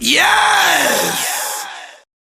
Yes!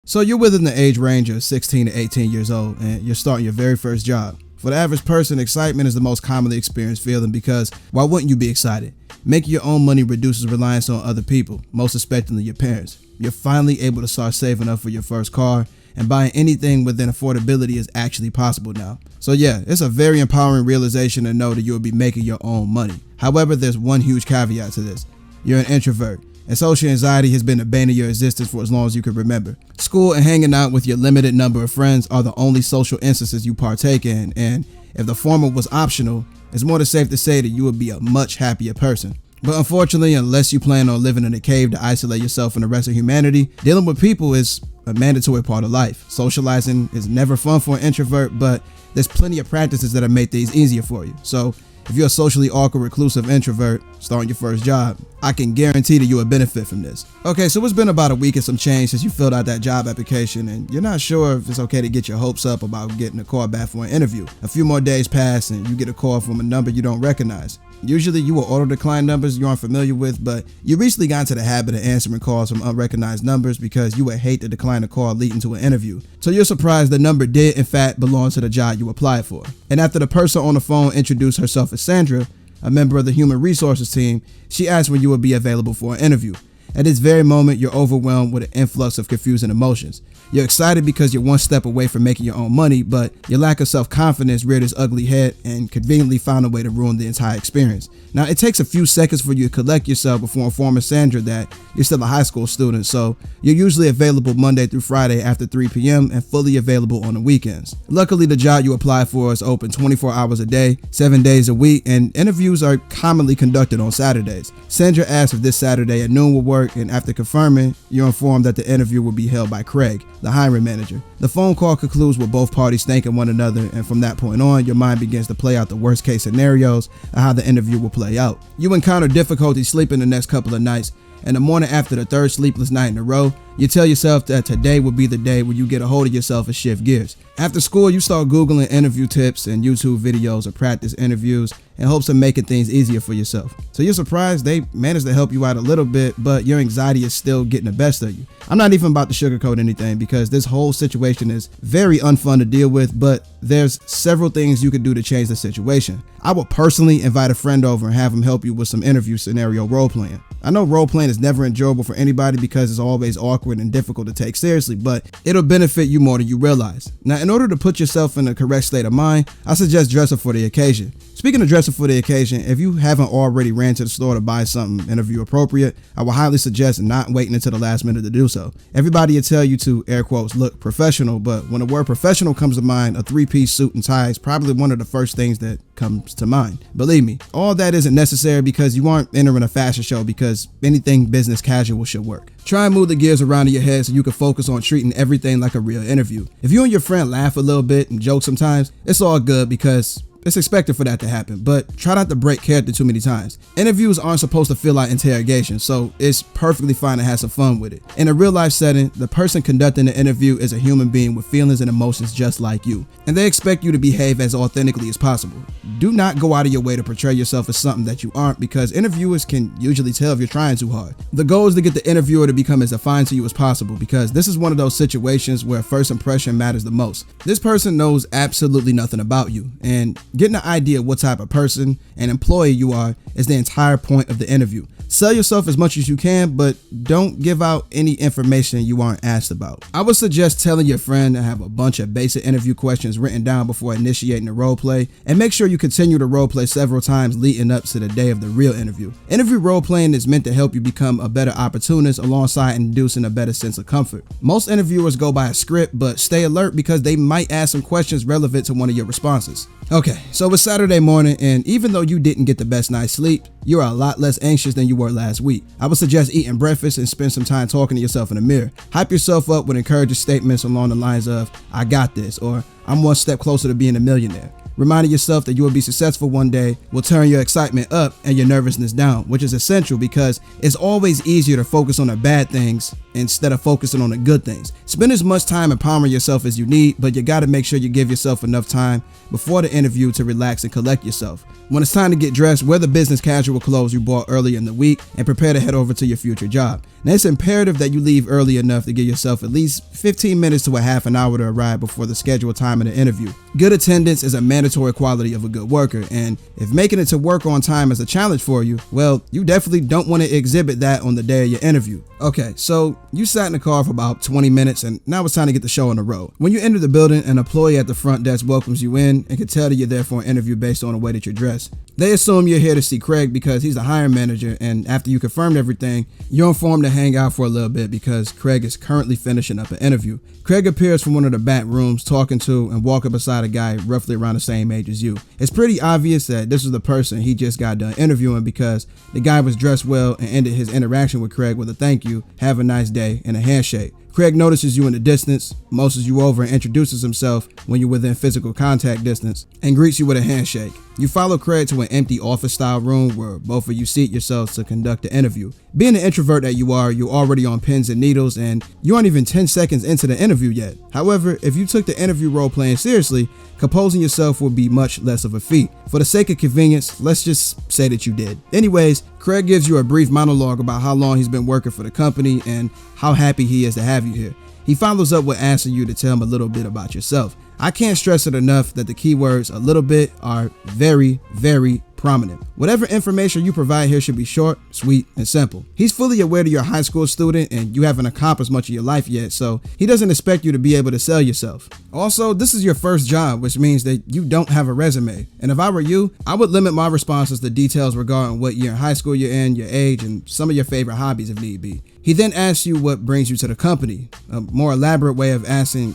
So you're within the age range of 16 to 18 years old and you're starting your very first job. For the average person, excitement is the most commonly experienced feeling because why wouldn't you be excited? Making your own money reduces reliance on other people, most especially your parents. You're finally able to start saving up for your first car, and buying anything within affordability is actually possible now. So yeah, it's a very empowering realization to know that you'll be making your own money. However, there's one huge caveat to this. You're an introvert, and social anxiety has been the bane of your existence for as long as you can remember. School and hanging out with your limited number of friends are the only social instances you partake in, and if the former was optional, it's more than safe to say that you would be a much happier person. But unfortunately, unless you plan on living in a cave to isolate yourself from the rest of humanity, dealing with people is a mandatory part of life. Socializing is never fun for an introvert, but there's plenty of practices that'll make things easier for you. So if you're a socially awkward, reclusive introvert starting your first job, I can guarantee that you will benefit from this. Okay, so it's been about a week and some change since you filled out that job application and you're not sure if it's okay to get your hopes up about getting a call back for an interview. A few more days pass and you get a call from a number you don't recognize. Usually you will auto decline numbers you aren't familiar with, but you recently got into the habit of answering calls from unrecognized numbers because you would hate to decline a call leading to an interview. So you're surprised the number did in fact belong to the job you applied for. And after the person on the phone introduced herself as Sandra, a member of the human resources team, she asked when you would be available for an interview. At this very moment, you're overwhelmed with an influx of confusing emotions. You're excited because you're one step away from making your own money, but your lack of self-confidence reared its ugly head and conveniently found a way to ruin the entire experience. Now, it takes a few seconds for you to collect yourself before informing Sandra that you're still a high school student, so you're usually available Monday through Friday after 3 p.m. and fully available on the weekends. Luckily, the job you apply for is open 24 hours a day, 7 days a week, and interviews are commonly conducted on Saturdays. Sandra asked if this Saturday at noon will work, and after confirming, you're informed that the interview will be held by Craig, the hiring manager. The phone call concludes with both parties thanking one another, and from that point on, your mind begins to play out the worst case scenarios of how the interview will play out. You encounter difficulty sleeping the next couple of nights, and the morning after the third sleepless night in a row, you tell yourself that today will be the day when you get a hold of yourself and shift gears. After school, you start Googling interview tips and YouTube videos of practice interviews in hopes of making things easier for yourself. So you're surprised they managed to help you out a little bit, but your anxiety is still getting the best of you. I'm not even about to sugarcoat anything because this whole situation is very unfun to deal with, but there's several things you could do to change the situation. I would personally invite a friend over and have him help you with some interview scenario role playing. I know role playing is never enjoyable for anybody because it's always awkward and difficult to take seriously, but it'll benefit you more than you realize. Now, in order to put yourself in the correct state of mind, I suggest dressing for the occasion. Speaking of dressing for the occasion, if you haven't already ran to the store to buy something interview appropriate, I would highly suggest not waiting until the last minute to do so. Everybody will tell you to, air quotes, look professional, but when the word professional comes to mind, a three-piece suit and tie is probably one of the first things that comes to mind. Believe me, all that isn't necessary because you aren't entering a fashion show because anything business casual should work. Try and move the gears around in your head so you can focus on treating everything like a real interview. If you and your friend laugh a little bit and joke sometimes, it's all good because it's expected for that to happen, but try not to break character too many times. Interviews aren't supposed to feel like interrogation, so it's perfectly fine to have some fun with it. In a real life setting, the person conducting the interview is a human being with feelings and emotions just like you, and they expect you to behave as authentically as possible. Do not go out of your way to portray yourself as something that you aren't because interviewers can usually tell if you're trying too hard. The goal is to get the interviewer to become as defined to you as possible because this is one of those situations where first impression matters the most. This person knows absolutely nothing about you, and getting an idea of what type of person and employee you are is the entire point of the interview. Sell yourself as much as you can, but don't give out any information you aren't asked about. I would suggest telling your friend to have a bunch of basic interview questions written down before initiating the role play, and make sure you continue to role play several times leading up to the day of the real interview. Interview role playing is meant to help you become a better opportunist alongside inducing a better sense of comfort. Most interviewers go by a script, but stay alert because they might ask some questions relevant to one of your responses. Okay, so it's Saturday morning, and even though you didn't get the best night's sleep, you're a lot less anxious than you were last week. I would suggest eating breakfast and spend some time talking to yourself in the mirror. Hype yourself up with encouraging statements along the lines of, "I got this," or "I'm one step closer to being a millionaire." Reminding yourself that you will be successful one day will turn your excitement up and your nervousness down, which is essential because it's always easier to focus on the bad things instead of focusing on the good things. Spend as much time empowering yourself as you need, but you gotta make sure you give yourself enough time before the interview to relax and collect yourself. When it's time to get dressed, wear the business casual clothes you bought earlier in the week and prepare to head over to your future job. Now, it's imperative that you leave early enough to give yourself at least 15 minutes to a half an hour to arrive before the scheduled time of the interview. Good attendance is a mandatory quality of a good worker, and if making it to work on time is a challenge for you, well, you definitely don't want to exhibit that on the day of your interview. Okay, so you sat in the car for about 20 minutes and now it's time to get the show on the road. When you enter the building, an employee at the front desk welcomes you in and can tell that you're there for an interview based on the way that you're dressed. They assume you're here to see Craig because he's the hiring manager, and after you confirmed everything, you're informed to hang out for a little bit because Craig is currently finishing up an interview. Craig appears from one of the back rooms talking to and walking beside a guy roughly around the same age as you. It's pretty obvious that this is the person he just got done interviewing because the guy was dressed well and ended his interaction with Craig with a thank you, have a nice day, and a handshake. Craig notices you in the distance, mosses you over and introduces himself when you're within physical contact distance, and greets you with a handshake. You follow Craig to an empty office-style room where both of you seat yourselves to conduct the interview. Being the introvert that you are, you're already on pins and needles, and you aren't even 10 seconds into the interview yet. However, if you took the interview role playing seriously, composing yourself would be much less of a feat. For the sake of convenience, let's just say that you did. Anyways, Craig gives you a brief monologue about how long he's been working for the company and how happy he is to have you here. He follows up with asking you to tell him a little bit about yourself. I can't stress it enough that the keywords "a little bit" are very, very prominent. Whatever information you provide here should be short, sweet, and simple. He's fully aware that you're a high school student and you haven't accomplished much of your life yet, so he doesn't expect you to be able to sell yourself. Also, this is your first job, which means that you don't have a resume. And if I were you, I would limit my responses to details regarding what year in high school you're in, your age, and some of your favorite hobbies if need be. He then asks you what brings you to the company, a more elaborate way of asking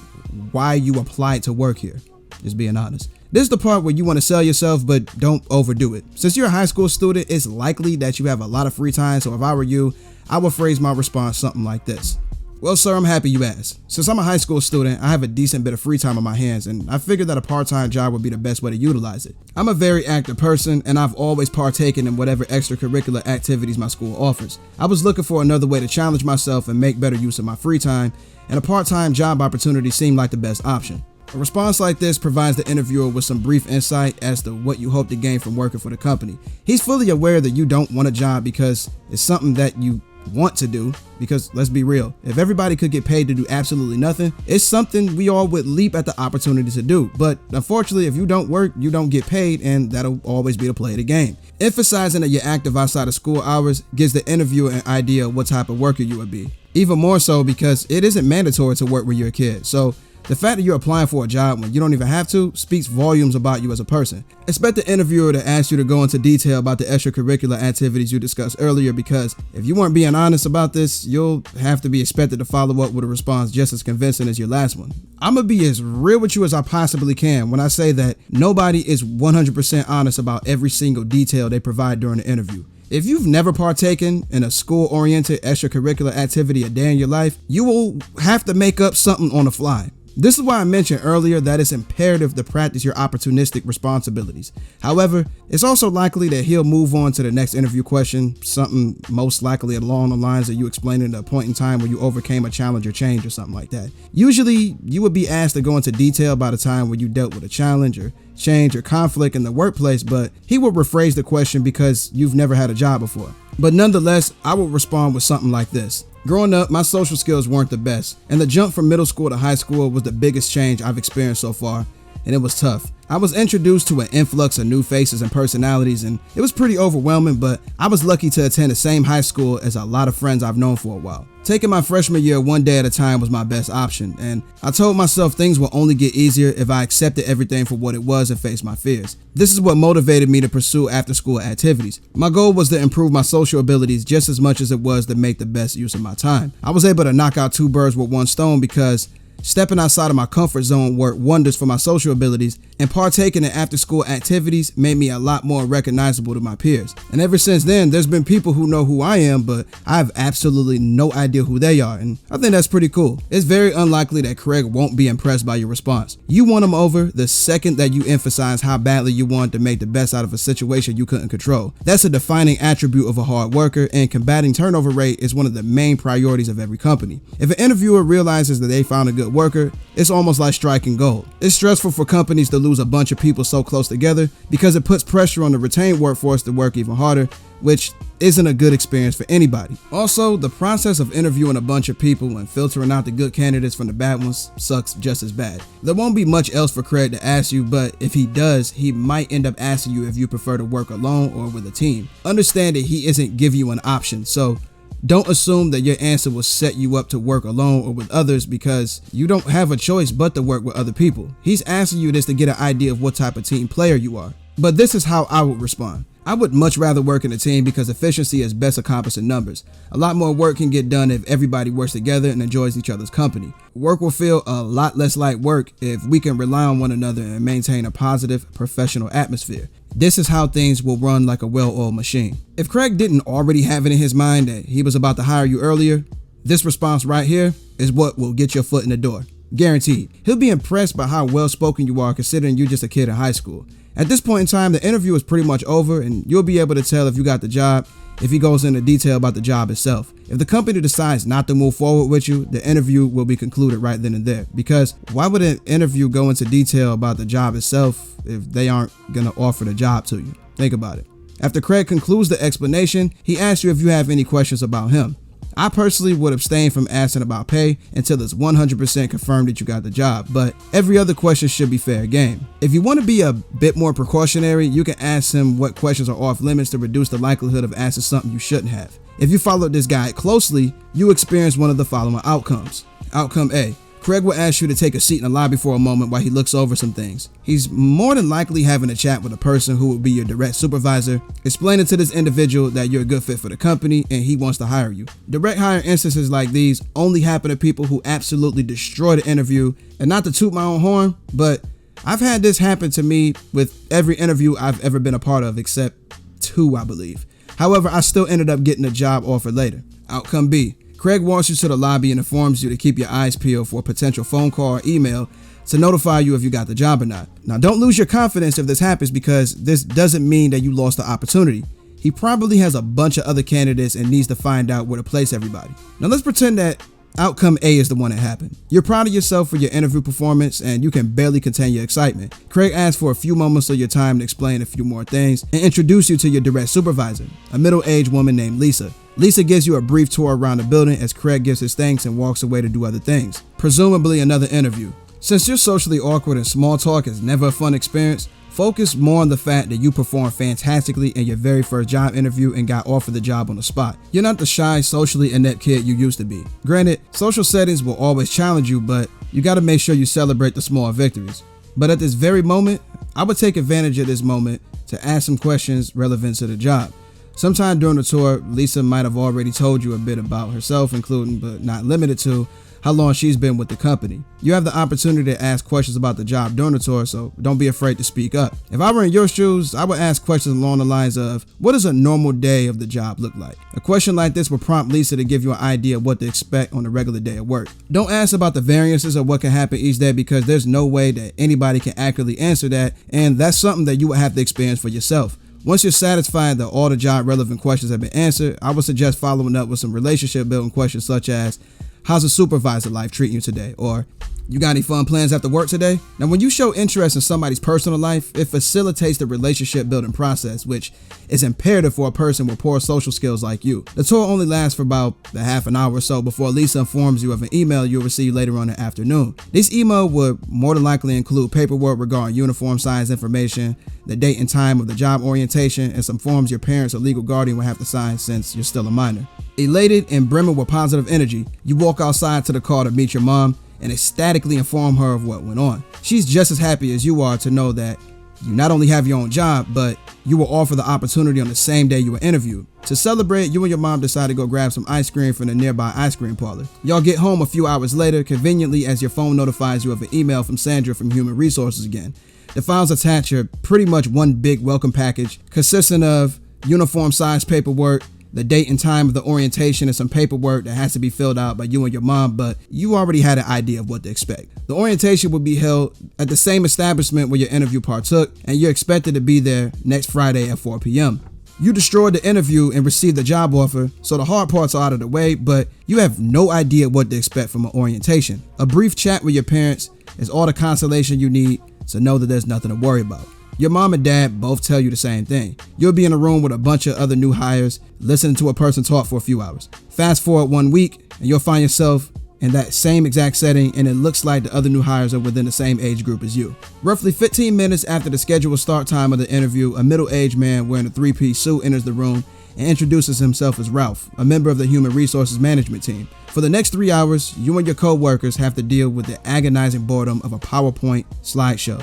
why you applied to work here. Just being honest. This is the part where you want to sell yourself, but don't overdo it. Since you're a high school student, it's likely that you have a lot of free time, so if I were you, I would phrase my response something like this. Well, sir, I'm happy you asked. Since I'm a high school student, I have a decent bit of free time on my hands, and I figured that a part-time job would be the best way to utilize it. I'm a very active person, and I've always partaken in whatever extracurricular activities my school offers. I was looking for another way to challenge myself and make better use of my free time, and a part-time job opportunity seemed like the best option. A response like this provides the interviewer with some brief insight as to what you hope to gain from working for the company. He's fully aware that you don't want a job because it's something that you want to do, because let's be real, if everybody could get paid to do absolutely nothing, it's something we all would leap at the opportunity to do. But unfortunately, if you don't work, you don't get paid, and that'll always be the play of the game. Emphasizing that you're active outside of school hours gives the interviewer an idea of what type of worker you would be. Even more so because it isn't mandatory to work when you're a kid. So the fact that you're applying for a job when you don't even have to speaks volumes about you as a person. Expect the interviewer to ask you to go into detail about the extracurricular activities you discussed earlier, because if you weren't being honest about this, you'll have to be expected to follow up with a response just as convincing as your last one. I'm gonna be as real with you as I possibly can when I say that nobody is 100% honest about every single detail they provide during the interview. If you've never partaken in a school-oriented extracurricular activity a day in your life, you will have to make up something on the fly. This is why I mentioned earlier that it's imperative to practice your opportunistic responsibilities. However, it's also likely that he'll move on to the next interview question, something most likely along the lines of you explaining the point in time where you overcame a challenge or change or something like that. Usually, you would be asked to go into detail about a time where you dealt with a challenge or change or conflict in the workplace, but he will rephrase the question because you've never had a job before. But nonetheless, I will respond with something like this. Growing up, my social skills weren't the best, and the jump from middle school to high school was the biggest change I've experienced so far, and it was tough. I was introduced to an influx of new faces and personalities, and it was pretty overwhelming, but I was lucky to attend the same high school as a lot of friends I've known for a while. Taking my freshman year one day at a time was my best option, and I told myself things will only get easier if I accepted everything for what it was and faced my fears. This is what motivated me to pursue after-school activities. My goal was to improve my social abilities just as much as it was to make the best use of my time. I was able to knock out two birds with one stone because Stepping outside of my comfort zone worked wonders for my social abilities, and partaking in after-school activities made me a lot more recognizable to my peers. And ever since then, there's been people who know who I am, but I have absolutely no idea who they are, and I think that's pretty cool. It's very unlikely that Craig won't be impressed by your response. You won him over the second that you emphasize how badly you want to make the best out of a situation you couldn't control. That's a defining attribute of a hard worker, and combating turnover rate is one of the main priorities of every company. If an interviewer realizes that they found a good worker, it's almost like striking gold. It's stressful for companies to lose a bunch of people so close together because it puts pressure on the retained workforce to work even harder, which isn't a good experience for anybody. Also, the process of interviewing a bunch of people and filtering out the good candidates from the bad ones sucks just as bad. There won't be much else for Craig to ask you, but if he does, he might end up asking you if you prefer to work alone or with a team. Understand that he isn't giving you an option, so don't assume that your answer will set you up to work alone or with others, because you don't have a choice but to work with other people. He's asking you this to get an idea of what type of team player you are. But this is how I would respond. I would much rather work in a team because efficiency is best accomplished in numbers. A lot more work can get done if everybody works together and enjoys each other's company. Work will feel a lot less like work if we can rely on one another and maintain a positive, professional atmosphere. This is how things will run like a well-oiled machine. If Craig didn't already have it in his mind that he was about to hire you earlier, this response right here is what will get your foot in the door. Guaranteed. He'll be impressed by how well-spoken you are, considering you're just a kid in high school. At this point in time, the interview is pretty much over, and you'll be able to tell if you got the job if he goes into detail about the job itself. If the company decides not to move forward with you, the interview will be concluded right then and there. Because why would an interview go into detail about the job itself if they aren't going to offer the job to you? Think about it. After Craig concludes the explanation, he asks you if you have any questions about him. I personally would abstain from asking about pay until it's 100% confirmed that you got the job, but every other question should be fair game. If you want to be a bit more precautionary, you can ask him what questions are off limits to reduce the likelihood of asking something you shouldn't have. If you followed this guide closely, you experience one of the following outcomes. Outcome A. Craig will ask you to take a seat in the lobby for a moment while he looks over some things. He's more than likely having a chat with a person who will be your direct supervisor, explaining to this individual that you're a good fit for the company and he wants to hire you. Direct hire instances like these only happen to people who absolutely destroy the interview, and not to toot my own horn, but I've had this happen to me with every interview I've ever been a part of except 2, I believe. However, I still ended up getting a job offer later. Outcome B. Craig walks you to the lobby and informs you to keep your eyes peeled for a potential phone call or email to notify you if you got the job or not. Now, don't lose your confidence if this happens, because this doesn't mean that you lost the opportunity. He probably has a bunch of other candidates and needs to find out where to place everybody. Now, let's pretend that outcome A is the one that happened. You're proud of yourself for your interview performance and you can barely contain your excitement. Craig asks for a few moments of your time to explain a few more things and introduce you to your direct supervisor, a middle-aged woman named Lisa. Lisa gives you a brief tour around the building as Craig gives his thanks and walks away to do other things, presumably another interview. Since you're socially awkward and small talk is never a fun experience, focus more on the fact that you performed fantastically in your very first job interview and got offered the job on the spot. You're not the shy, socially inept kid you used to be. Granted, social settings will always challenge you, but you gotta make sure you celebrate the small victories. But at this very moment, I would take advantage of this moment to ask some questions relevant to the job. Sometime during the tour, Lisa might have already told you a bit about herself, including but not limited to how long she's been with the company. You have the opportunity to ask questions about the job during the tour, so don't be afraid to speak up. If I were in your shoes, I would ask questions along the lines of, what does a normal day of the job look like? A question like this will prompt Lisa to give you an idea of what to expect on a regular day of work. Don't ask about the variances of what can happen each day, because there's no way that anybody can accurately answer that, and that's something that you would have to experience for yourself. Once you're satisfied that all the job relevant questions have been answered, I would suggest following up with some relationship building questions such as, how's the supervisor life treating you today? Or, you got any fun plans after work today? Now, when you show interest in somebody's personal life, it facilitates the relationship building process, which is imperative for a person with poor social skills like you. The tour only lasts for about a half an hour or so before Lisa informs you of an email you'll receive later on in the afternoon. This email would more than likely include paperwork regarding uniform size information, the date and time of the job orientation, and some forms your parents or legal guardian will have to sign since you're still a minor. Elated and brimming with positive energy, you walk outside to the car to meet your mom and ecstatically inform her of what went on. She's just as happy as you are to know that You not only have your own job, but you will offer the opportunity on the same day you were interviewed. To celebrate, you and your mom decide to go grab some ice cream from the nearby ice cream parlor. Y'all get home a few hours later, conveniently as your phone notifies you of an email from Sandra from Human Resources again. The files attached are pretty much one big welcome package consisting of uniform size paperwork, the date and time of the orientation, and some paperwork that has to be filled out by you and your mom, but you already had an idea of what to expect. The orientation will be held at the same establishment where your interview partook, and you're expected to be there next Friday at 4 p.m. You destroyed the interview and received the job offer, so the hard parts are out of the way, but you have no idea what to expect from an orientation. A brief chat with your parents is all the consolation you need to know that there's nothing to worry about. Your mom and dad both tell you the same thing. You'll be in a room with a bunch of other new hires, listening to a person talk for a few hours. Fast forward 1 week, and you'll find yourself in that same exact setting, and it looks like the other new hires are within the same age group as you. Roughly 15 minutes after the scheduled start time of the interview, a middle-aged man wearing a three-piece suit enters the room and introduces himself as Ralph, a member of the Human Resources Management team. For the next 3 hours, you and your co-workers have to deal with the agonizing boredom of a PowerPoint slideshow.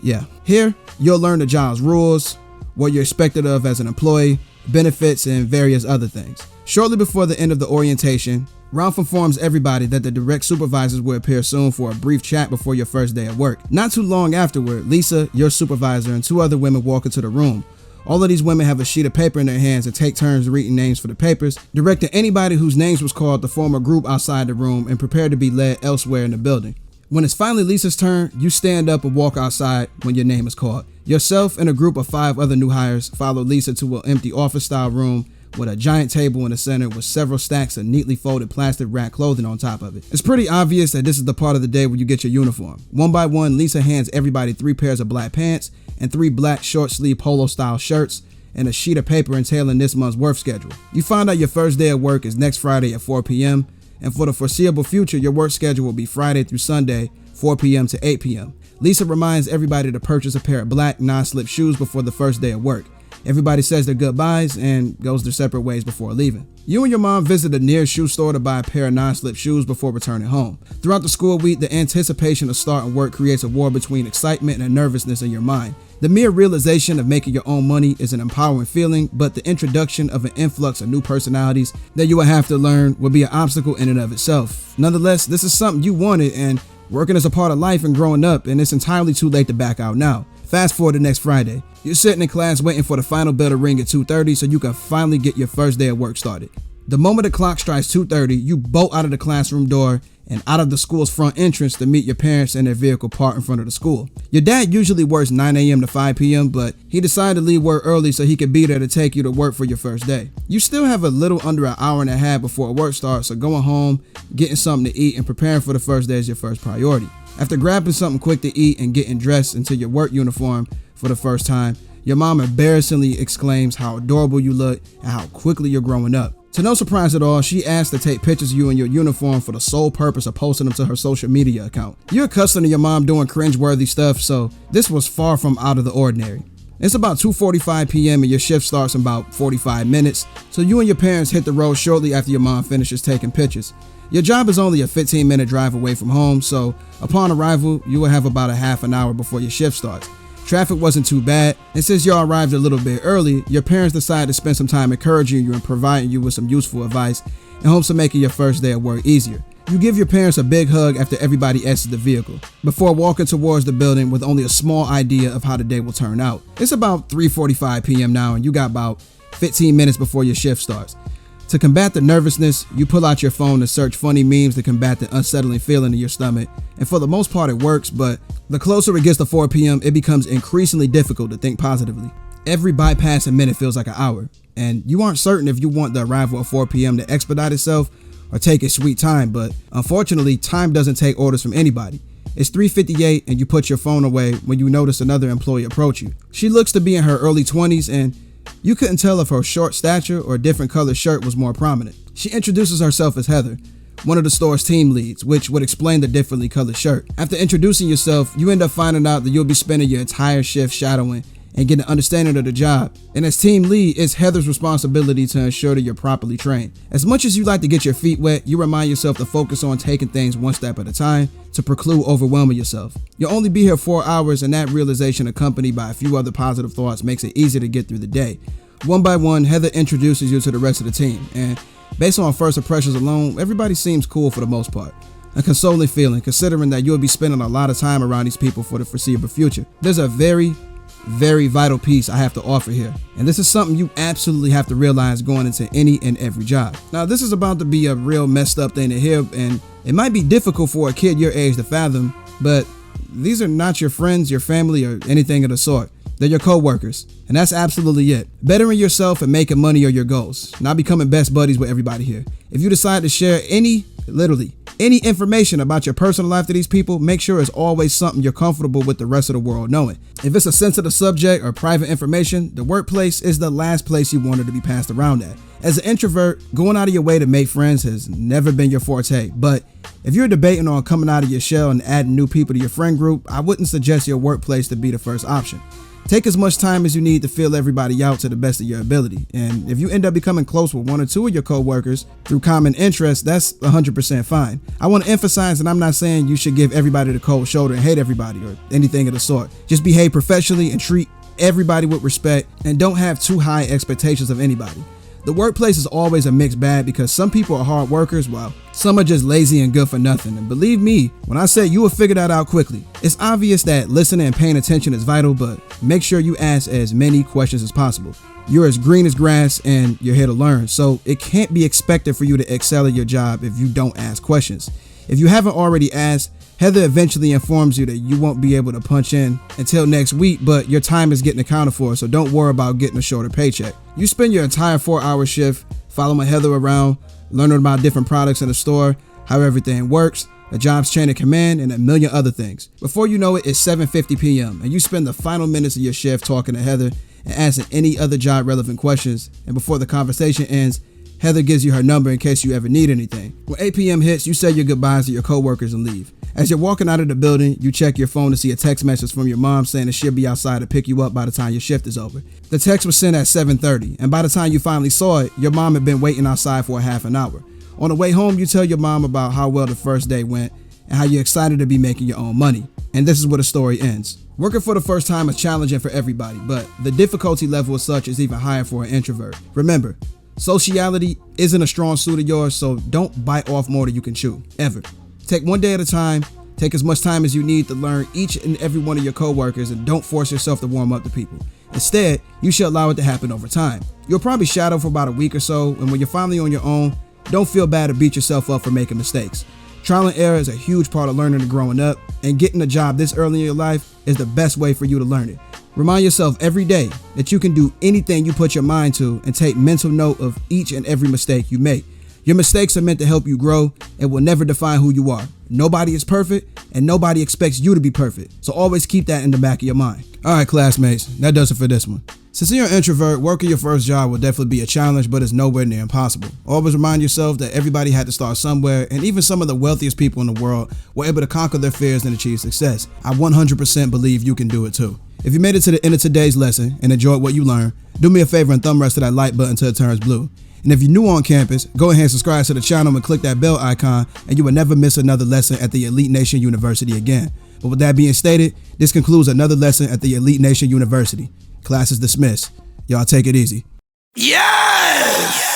Yeah, here you'll learn the job's rules, what you're expected of as an employee, benefits, and various other things. Shortly before the end of the orientation, Ralph informs everybody that the direct supervisors will appear soon for a brief chat before your first day at work. Not too long afterward, Lisa, your supervisor, and 2 other women walk into the room. All of these women have a sheet of paper in their hands and take turns reading names for the papers, directing anybody whose names was called to form a group outside the room and prepare to be led elsewhere in the building. When it's finally Lisa's turn, you stand up and walk outside when your name is called. Yourself and a group of 5 other new hires follow Lisa to an empty office-style room with a giant table in the center with several stacks of neatly folded plastic wrap clothing on top of it. It's pretty obvious that this is the part of the day where you get your uniform. One by one, Lisa hands everybody 3 pairs of black pants and 3 black short-sleeve polo-style shirts and a sheet of paper entailing this month's work schedule. You find out your first day of work is next Friday at 4 p.m., and for the foreseeable future, your work schedule will be Friday through Sunday, 4 p.m. to 8 p.m. Lisa reminds everybody to purchase a pair of black non-slip shoes before the first day of work. Everybody says their goodbyes and goes their separate ways before leaving. You and your mom visit the nearest shoe store to buy a pair of non-slip shoes before returning home. Throughout the school week, the anticipation of starting work creates a war between excitement and nervousness in your mind. The mere realization of making your own money is an empowering feeling, but the introduction of an influx of new personalities that you will have to learn will be an obstacle in and of itself. Nonetheless, this is something you wanted, and working is a part of life and growing up, and it's entirely too late to back out now. Fast forward to next Friday. You're sitting in class waiting for the final bell to ring at 2:30 so you can finally get your first day of work started. The moment the clock strikes 2:30, you bolt out of the classroom door and out of the school's front entrance to meet your parents in their vehicle parked in front of the school. Your dad usually works 9 a.m. to 5 p.m., but he decided to leave work early so he could be there to take you to work for your first day. You still have a little under an hour and a half before work starts, so going home, getting something to eat, and preparing for the first day is your first priority. After grabbing something quick to eat and getting dressed into your work uniform for the first time, your mom embarrassingly exclaims how adorable you look and how quickly you're growing up. To no surprise at all, she asks to take pictures of you in your uniform for the sole purpose of posting them to her social media account. You're accustomed to your mom doing cringe-worthy stuff, so this was far from out of the ordinary. It's about 2:45 p.m. and your shift starts in about 45 minutes, so you and your parents hit the road shortly after your mom finishes taking pictures. Your job is only a 15-minute drive away from home, so upon arrival, you will have about a half an hour before your shift starts. Traffic wasn't too bad, and since y'all arrived a little bit early, your parents decided to spend some time encouraging you and providing you with some useful advice in hopes of making your first day at work easier. You give your parents a big hug after everybody exits the vehicle, before walking towards the building with only a small idea of how the day will turn out. It's about 3:45 p.m. now, and you got about 15 minutes before your shift starts. To combat the nervousness, you pull out your phone to search funny memes to combat the unsettling feeling in your stomach, and for the most part it works, but the closer it gets to 4 p.m., it becomes increasingly difficult to think positively. Every bypassing minute feels like an hour, and you aren't certain if you want the arrival at 4 p.m. to expedite itself or take its sweet time, but unfortunately, time doesn't take orders from anybody. It's 3:58 and you put your phone away when you notice another employee approach you. She looks to be in her early 20s, and you couldn't tell if her short stature or different colored shirt was more prominent. She introduces herself as Heather, one of the store's team leads, which would explain the differently colored shirt. After introducing yourself, you end up finding out that you'll be spending your entire shift shadowing and get an understanding of the job. And as team lead, it's Heather's responsibility to ensure that you're properly trained. As much as you like to get your feet wet, you remind yourself to focus on taking things one step at a time to preclude overwhelming yourself. You'll only be here 4 hours, and that realization, accompanied by a few other positive thoughts, makes it easy to get through the day. One by one, Heather introduces you to the rest of the team, and based on first impressions alone, everybody seems cool for the most part. A consoling feeling, considering that you'll be spending a lot of time around these people for the foreseeable future. There's a very vital piece I have to offer here, and this is something you absolutely have to realize going into any and every job. Now, this is about to be a real messed up thing to hear, and it might be difficult for a kid your age to fathom, but these are not your friends, your family, or anything of the sort. They're your co-workers, and that's absolutely it. Bettering yourself and making money are your goals, not becoming best buddies with everybody here. If you decide to share literally any information about your personal life to these people, make sure it's always something you're comfortable with the rest of the world knowing. If it's a sensitive subject or private information, the workplace is the last place you want it to be passed around at. As an introvert, going out of your way to make friends has never been your forte, but if you're debating on coming out of your shell and adding new people to your friend group, I wouldn't suggest your workplace to be the first option. Take as much time as you need to fill everybody out to the best of your ability. And if you end up becoming close with one or two of your coworkers through common interests, that's 100% fine. I want to emphasize that I'm not saying you should give everybody the cold shoulder and hate everybody or anything of the sort. Just behave professionally and treat everybody with respect, and don't have too high expectations of anybody. The workplace is always a mixed bag because some people are hard workers while some are just lazy and good for nothing. And believe me, when I say you will figure that out quickly. It's obvious that listening and paying attention is vital, but make sure you ask as many questions as possible. You're as green as grass and you're here to learn, so it can't be expected for you to excel at your job if you don't ask questions. If you haven't already asked, Heather eventually informs you that you won't be able to punch in until next week, but your time is getting accounted for, so don't worry about getting a shorter paycheck. You spend your entire 4-hour shift following Heather around, learning about different products in the store, how everything works, the job's chain of command, and a million other things. Before you know it, it's 7:50 p.m. and you spend the final minutes of your shift talking to Heather and asking any other job relevant questions, and before the conversation ends, Heather gives you her number in case you ever need anything. When 8 p.m. hits, you say your goodbyes to your coworkers and leave. As you're walking out of the building, you check your phone to see a text message from your mom saying that she'll be outside to pick you up by the time your shift is over. The text was sent at 7:30, and by the time you finally saw it, your mom had been waiting outside for a half an hour. On the way home, you tell your mom about how well the first day went and how you're excited to be making your own money. And this is where the story ends. Working for the first time is challenging for everybody, but the difficulty level as such is even higher for an introvert. Remember, sociality isn't a strong suit of yours, so don't bite off more than you can chew, ever. Take one day at a time, take as much time as you need to learn each and every one of your coworkers, and don't force yourself to warm up to people. Instead, you should allow it to happen over time. You'll probably shadow for about a week or so, and when you're finally on your own, don't feel bad or beat yourself up for making mistakes. Trial and error is a huge part of learning and growing up, and getting a job this early in your life is the best way for you to learn it. Remind yourself every day that you can do anything you put your mind to, and take mental note of each and every mistake you make. Your mistakes are meant to help you grow and will never define who you are. Nobody is perfect and nobody expects you to be perfect. So always keep that in the back of your mind. All right, classmates, that does it for this one. Since you're an introvert, working your first job will definitely be a challenge, but it's nowhere near impossible. Always remind yourself that everybody had to start somewhere, and even some of the wealthiest people in the world were able to conquer their fears and achieve success. I 100% believe you can do it too. If you made it to the end of today's lesson and enjoyed what you learned, do me a favor and thumb rest to that like button until it turns blue. And if you're new on campus, go ahead and subscribe to the channel and click that bell icon, and you will never miss another lesson at the Elite Nation University again. But with that being stated, this concludes another lesson at the Elite Nation University. Class is dismissed. Y'all take it easy. Yes!